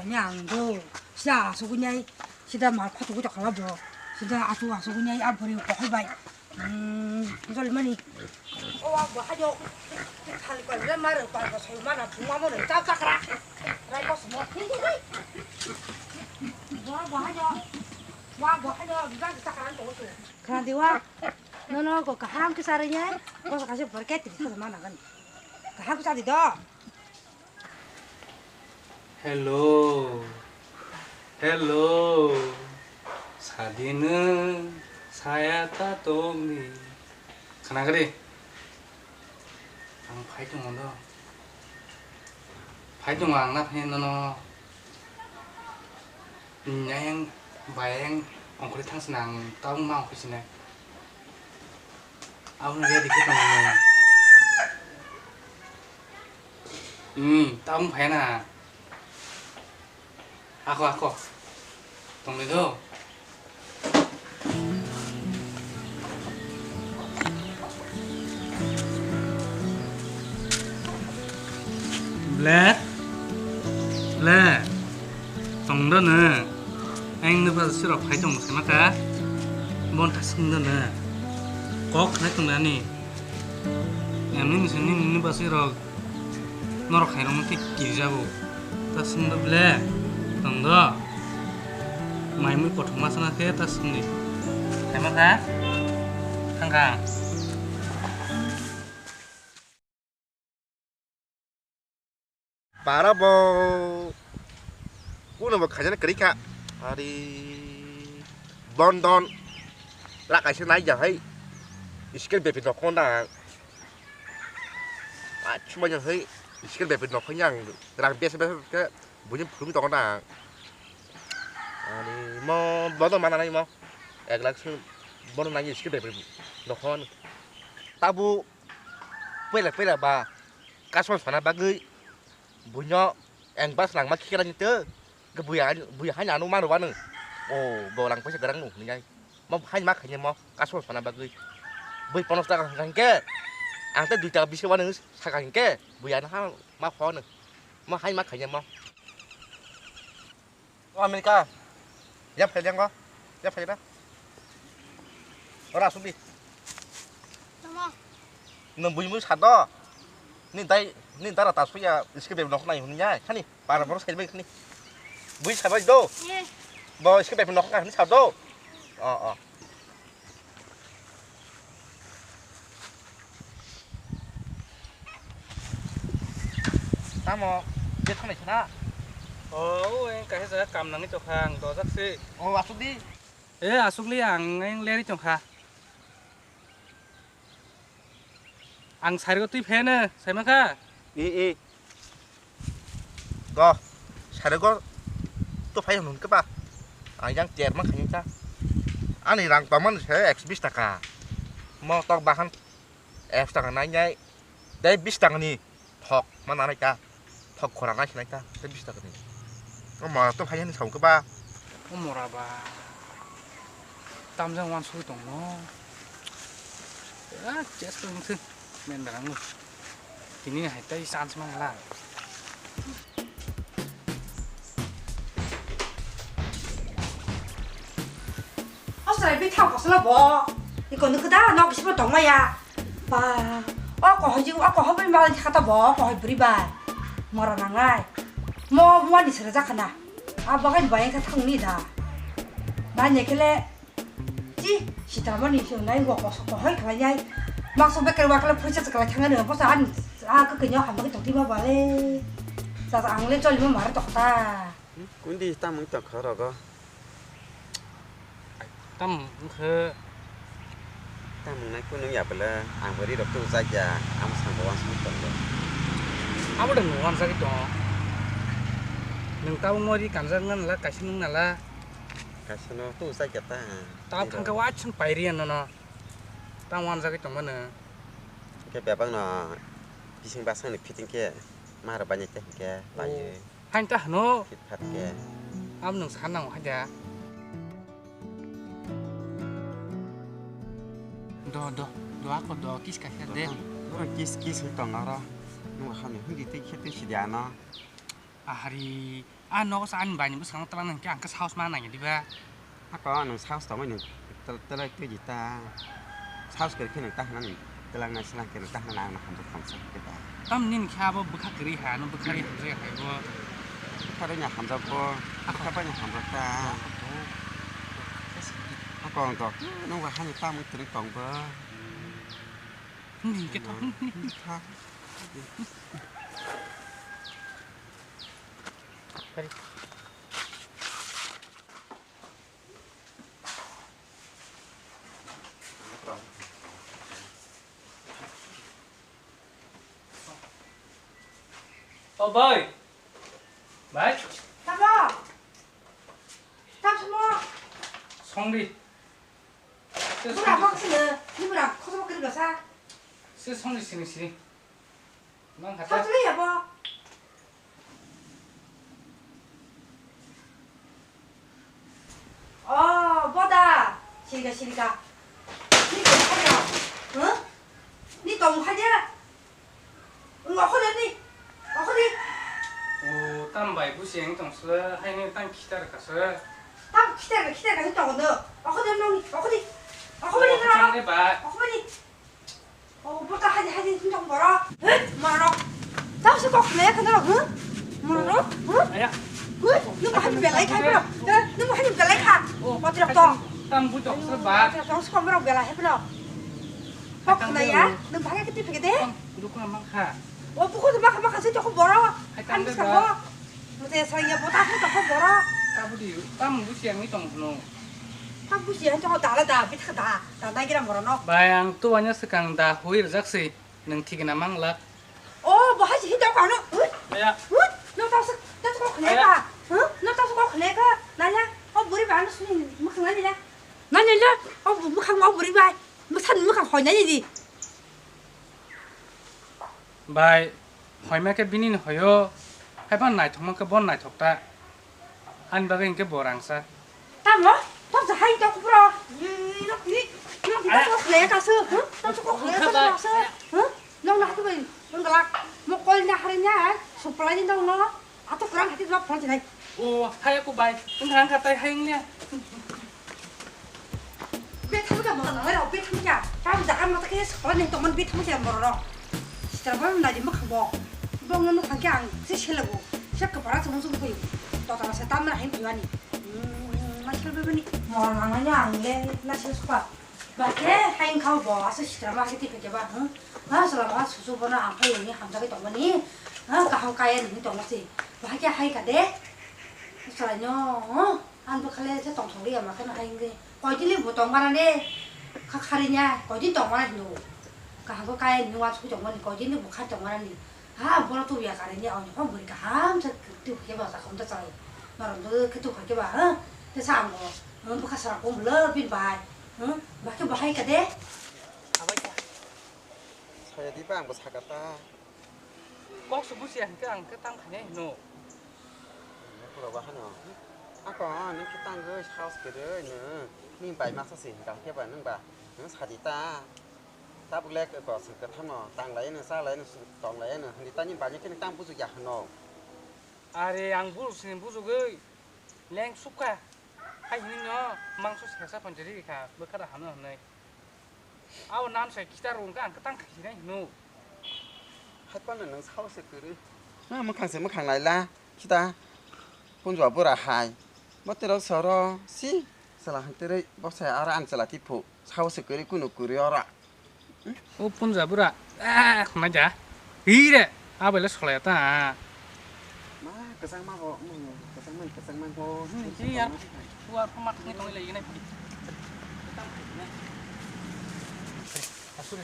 냥도 시다 아소구냐이 시다 말파도 그저 갈라버 시다 아소구냐이 앞으로 거해봐이 이걸 뭐니 와 뭐 하죠 할 거를 말을 빨고 소유만한 붕마모는 짭짭하라 라이거 스모 뭐 하죠 뭐 하죠 누가 짭짤한 거 없어 그런데 와 너는 그 하람 그 사르냐 거기서 가서 버켓 들이서 만나간 그 하고 자디 너 헬로 헬로 사디는 사야타 동니 가나 그래 ang phái trong đó phái trong hoàng nắp hen nó nhang vàng ông có đi thang sàng tao mau cái gì này ông này đi cái tầng này tao không phải nè ako tầng này đâu lẹ tòng đó nè anh nó bao giờ sẽ phải tòng cái mắt cá bon thắt sưng đó nè có cái tòng đó nè em nín xin nín bao giờ nó khai nó thích kiểu ra bộ thắt sưng đó lẹ tòng đó mày mới có thằng mắt nó thế thắt sưng đi cái mắt cá khang khang Para bo kuna bo khajana krika ari London la kai senai ja hai iskel be pin ko na a chuma ja hai iskel be pin ko yang rang be se ke bunyi phum to na ari mo London mana nai mo ek lak su bon nai iskel be pin no khon tabu pela ba kason sana bagai bunyo ang bas lang makikira nito buya hanya anu manu wanu oh bolang pesa garang nu ni ngai mo hanya mak hanya mo kaso sana bagai bui ponos ta kan ke ang ta duita bisa wanu sakan ke buya na ma phone mo hanya mak hanya mo Amerika ya phải đang có ya phải đó ora subi no bui mu sad do nin tara ta suya iske be nok nai hunya khani para boros kai be khani bui sabai do bo iske be nok khani sa do tamo je thang này chana anh cái giờ cầm nắng cái chọc hàng đó rất xí asuk đi asuk li anh lên đi chọc hàng ang sari ko tuy phe nè sai mà ka go sari ko to phải nun ka ba yang cher mak khani ta ani rang paman se x 20 taka mo tok bahan f taka nai nyai dai 20 taka ni thok mana nai ka thok khorang nai nai ta dai 20 taka ni mà to phải ni song ka ba mora ba tam jang wan sui tong no chết tôi không men barang lu ini hai tai san semang la 어서 비 타고 가서 뭐 이거 너그다 너 싶어 동마야 봐 아까 하지고 아까 허블 말 하다 뭐 거기 부리바 뭐라 나가이 뭐 뭐니 서자 가나 아 바간 바엔 가 탕니다 난 얘기래 지 시다만이 쇼나이 거 거서 거기 가냐이 막 소백을 와클 프로젝트 가 당하는 거 안 그 그녀 한 번에 동티 봐 봐래 자자 안래 쫄리면 말을 똑다 군디 땀은 딱 걸어가 tam ke 땀은 날 군은 야벌라 안 버리 럽도 자자 아무 상관 없는 거 abo đừng ngon ra cái trò đừng tao ngồi đi cảm giác ngân là cái xin là la 가서는 또 자겠다 tao thằng cái quá chân phải riêng nó tao ngon ra cái trò mà nè cái bé bằng nó 비싱 바상이 피팅 게 말아 봐니 게 봐니 hành ta nó 핏 게 abo đừng sẵn nào haja do ako do kis ka herde 너 키스 또 나라 너 하면 흔히 때 키트 시디아나 ahari à nó có sao anh bài những bữa sáng tao ăn cái ăn cái sauce mà này đi ba à có nông sao tao mới nông tao lấy cái gì ta sao cái khi nông taนั่นตารางนั้นสลางเกินตั้งนานนะครับทุกคนสักเกิด tao nhìn khá bao bữa khác cái hà nó bữa khác cái gì hay bao ถ้าได้อยากทำจะก็ถ้าไม่อยากทำจะตาถ้ากองต่อน้องว่าให้ป้ามึงถึงกองเบอร์ nhìn cái thằng ค่ะ ô bơi đấy Tao bò. Tao sao bò? xong đi Bữa nào bóc xin nữa, nhưng bữa nào không bóc cái được sao? sư xong đi xin xin mang hạt Sao tay thế hả bò? 뭐다. 시리가. 시리가 하냐? 응? 니 너무 하냐? 응, 어디? 어디? 오 땀 bài bữa sáng tổng sơ hay nên tăng khí ta được cả sơ 딱 기다려 했다고 너. 어디 놈이? 어디? 어디 trong 그럼? đấy bà 어머니, 뭐다 하지 힘좀 벌어. 응? 뭐라로? 나서 꼭 그래 그대로 응? 뭐라로? 응? ấy ạ 응? 너무 하지 말라 이거 해보라. 응? 너무 하지 말라 이거. 어디로 또? tăng bữa tổng sơ bà 어디로 또 수고 뭐라고 말라 해보라. 꼭 그래야? 너 방에 그때 되게 돼? đúng là mang khả 누구도 막 가서 조금 벌어. 하여튼 안 돼, 비싸고. 봐. 너네 사이에 뭐다 한도 không 벌어. ta bữa đi 땀 bữa sáng ấy tổng nó 딱 무시 한 조금 달라다 비타다. 나 나기랑 뭐라 너. bayang tu banyak sekarang dah huir jaksi neng tiga namang lak 뭐 하지 힘들고 안 와? 응? ayah 응? 너 따서 꼭 내가. 응? 너 따서 꼭 내가. 나냐? 물이 많은 수는 뭐 강아지냐? 나냐? 뭐 강아 물이 많이. 뭐산뭐 강호냐니? bài hỏi mấy cái binin hỏi yo hay bạn này thằng cái bon này thọc ta anh bao cái bộ răng sa 나 뭐? 또 하이 또 불어. 이렇게 꼭 내가 가서. 응? 꼭 내가 가서. 응? 너 나도 뭐 뭔가 뭐 꼴냐 하느냐? 소플라니 너. 또 그랑 같이 좀 보지 나. ô hay cô bài anh thằng khát tay hay nha 왜 타무자 뭐가 나와라? 왜 타무자? 다음 나가면 어떻게 소플라니 또만 왜 타무자 뭐라? 진짜 보면 나지 뭐 하고. 너는 관계 안 쓰시려고. 시작 봐라 좀 좀 보이. 또 다시 땀을 해 보이니. 나 실버니. 뭐 나가냐 안 돼. 나 실수봐. 맞게 하인 가고 뭐 와서 시트라마 하게 되게 봐. 응? 아, 살아봐. 수수보나 안 보이니 함자게 동거니. 아, 가하가에 니 동거지. 맞게 하이가 돼. 살아요. 안 보칼래 저 동통리야 막나 하인게. 거기는 뭐 동만하네. 카카리냐. 거기 동만하니 노. 가하가에 니 와서 동거니 거기는 뭐 카 동만하니. 아, 뭐라 또 왜 가느냐. 아니, 뭐 머리가 함자 그때 그게 봐서 혼자 살아. 너는 너 그때 그게 봐. 응? thế sao mà bữa sau cũng lỡ bên bài bà cái bà hay cả đấy saya di bang bos hakata có số bữa sáng cái tăng cái này no kalau bahan no ako ni kita ngai house ke de ne ni bai mak sa sin ka ke ba nang ba nang sadita ta bu lek ko sa ka tham no tang lai ne sa lai ne tong lai ne ni ta ni ba ni ke tang bu su ya no are yang buru sini buru gay leng suka hay ini no mang sus hesa panjari ka berkata hanu này aw nan saya kita rungka ang ketang kiri này no ให้ป้อนนึงเศร้าเสียคือมันขังเสียมันขังไหนล่ะคิดตาปุ่นจั่วบุระหายบ่ติเราสอรอสิสละหันติได้บ่ใส่อาระอันสละที่ผู้เศร้าเสียคือกุนุกุริอระ ô pun zabura ah không aja ire aw belas kalau ta มากระซังมาบ่กระซังมันบ่ iya buat pemat ini tong lagi nih asuri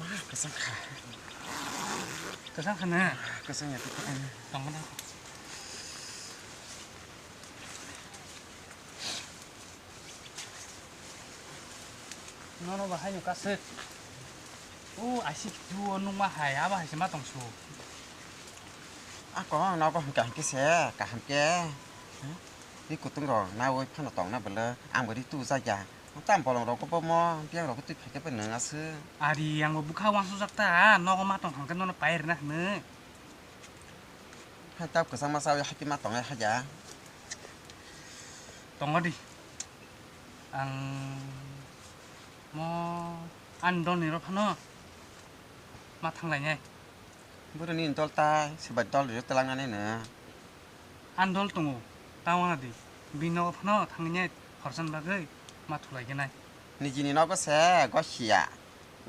มากระซังขา kesang kana กระซังอย่าติดอัน tong mana nó bahaya kaset oh asik dua nungma hai apa hai sama tong su อ่ะก็เราก็หันกันกี่เสียกะหันแกนี่กูต้องรอนาเว้ยพันตองนะเบลออ่างบ่ได้ตู้ซะยาตามปอลงเราก็บ่มอเพียงเราก็ติดแค่เป็นหนึ่งอ่ะซื้อ ari yang buka wang susak ta no ma tong kan no pair nah ne hai tao cửa sang mà sao hai cái mặt tổng này hai giá tổng đi ăn ăn đòn này nó phun nó mà thằng này nhỉ bữa nay nhìn tao ta sẽ bật tao để tao làm này nữa ăn đòn tung tao ăn đi bình nó phun nó thằng này họ săn bạc ấy mà thu lại cái nàyนี่จีนี่nó có sẽ có xì à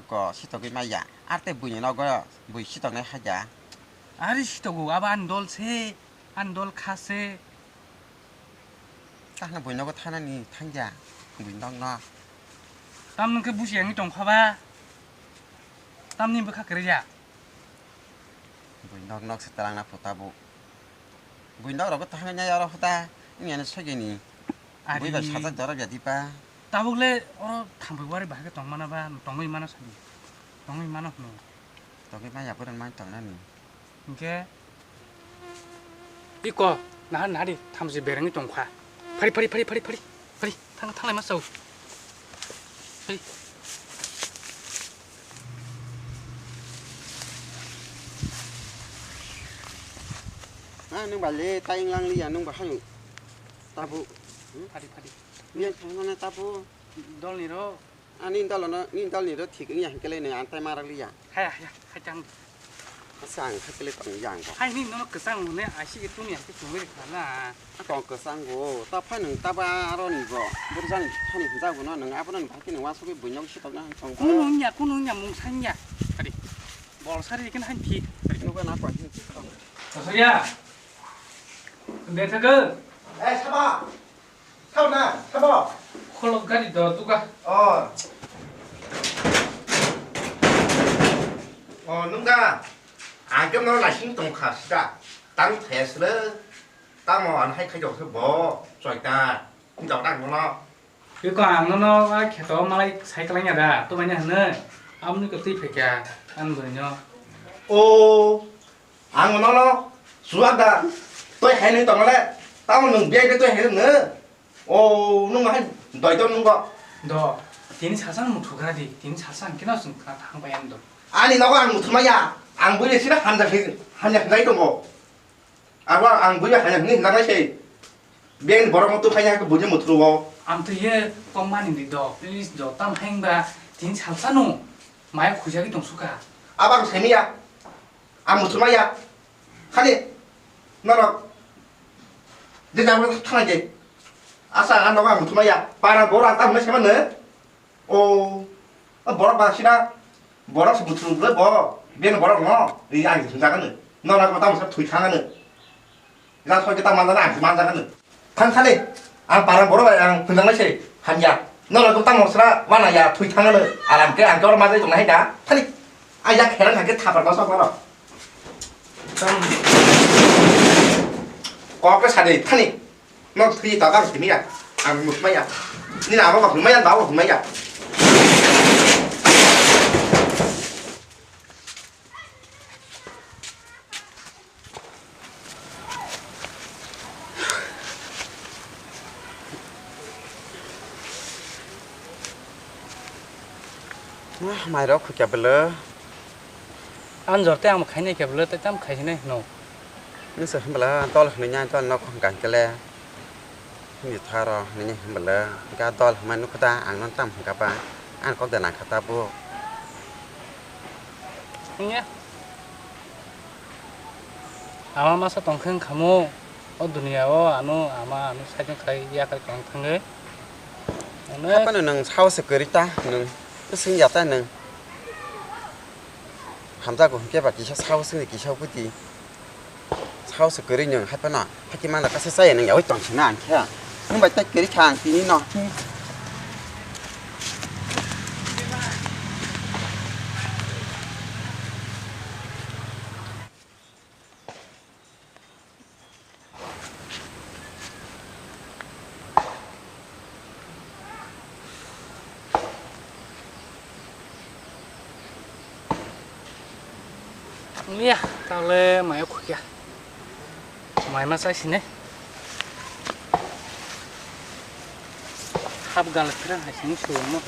có xí tao cái mai à ăn tết bùi nó có bùi xí tao này hai giá 아리시도고 아바 안돌 카세 ta là bùi nó có than này than giá bùi nó 땀는 그 무시행이 좀 커봐 땀님 버카 그러자 bùi nó sẽ tao làm phụ ta bộ bùi nó đâu có than nhà đâu ta nghe nó sao cái này bùi vào sao ta đó đi pa 따복래 탐불과리 바게 동만아 봐 동이 많아 사기 동이 많아 너 tao cái mai à bữa nay mai tao này 이게 이거 나리 탐지 배랑이 좀 과. 파리 탕에 맞서. 파리. nung bà lê tay lăng li à nung bà hay ta bu 파리. miếng thằng nó ta bu 돌리로 nín tao này đó thì cái nhà cái này ăn tay mà ra li à 하야 하장. sang cái này bằng dạng 하이니 너는 그 상문에 아시게 뚱이 그 중에 가나. còn cửa sang của ta phải nâng ta ba rồi nỉ vợ bữa ra nỉ thay nỉ ra của nó nâng áp nó nâng cái nâng qua số cái bụi nhau xí tao nó trong 꾸누냐 뭉산냐. 파리. 뭘 살이긴 한 티. nó có nát quả chứ 어서야. 근데 저거 에 사봐 사봐 사봐 콜로까지 너 누가 누가 안 끝나면 나 신동 가시다 땅 대스를 땅은 할 가족 뭐 저기다 진짜 땅 뭐나 그거 안 넣어 개도 말이 사이클이냐다 또 뭐냐 하는 아무리 그때 백야 안 뭐냐 안 뭐나 수학다 tôi hay nên tổng là tao mừng biết cái tôi hay nữa 누가 한 너희 또 누가 너 니네 자산 뭐 두가지 니네 자산 깨놨으니까 다 한거야 너 아니 너가 안 못하마야 안 보이래 싫어 한장 나이도 뭐 아와 안 보이래 한장 나가 시 비행 뭐라고 또 하냐 그 뭐지 못 들어고 아무튼 얘 뻥만인데 너 플리즈 너땀 행바 니네 자산은 마야 고작이 좀 수가 아방 재미야 안 못하마야 하니 너는 내 나무를 타나지 아싸 안 너가 안 못하마야 바람 뭐라 땀을 세면은 뭐라 마시나 뭐라서 못 들은 거야 뭐 얘는 뭐라고 이 아니 등장하는 너라고 땀을 투입하는 나 솔직히 땀 만나는 안 만나는 탄탄해 안 바람 보러 양 등장하시 한야 너라고 땀 없으나 와나야 투입하는 아람 그안 겨울 맞아 좀 해다 타니 아야 걔랑 가게 다 벌어서 봐라 có cái sàn này thân này nó khi tao đang thì mấy à một mấy à như nào nó vào mấy anh báo vào mấy à mày đó khuya bự lơ ăn rồi tao mà khai này kẹp lơ tao tắm khai này nó nó sợ bự lơ to là người nhà to nó không cảnh cái lẹ nhiều thà rồi người nhà bự lơ cái to là mình nó có ta ăn nó tắm cả ba ăn có thể làm khát ta bu nhé 아마 마사 동큰 가모 두니야오 아마 사진 가이 약간 동탕에 các bạn nâng sau sẽ cười ta nâng cái sinh nhật ta nâng tham gia của cái bà kỳ sau sinh kỳ sau cái gì sau sẽ cười nâng hai bạn nọ hai cái mang là các xe xe nâng giỏi toàn chừng nào kia nhưng mà tay cười hàng thì nọ Mía, tao lê mày ở khuya. Mày mà sai xin đấy. Hấp gan là phải hay xin xuống mà.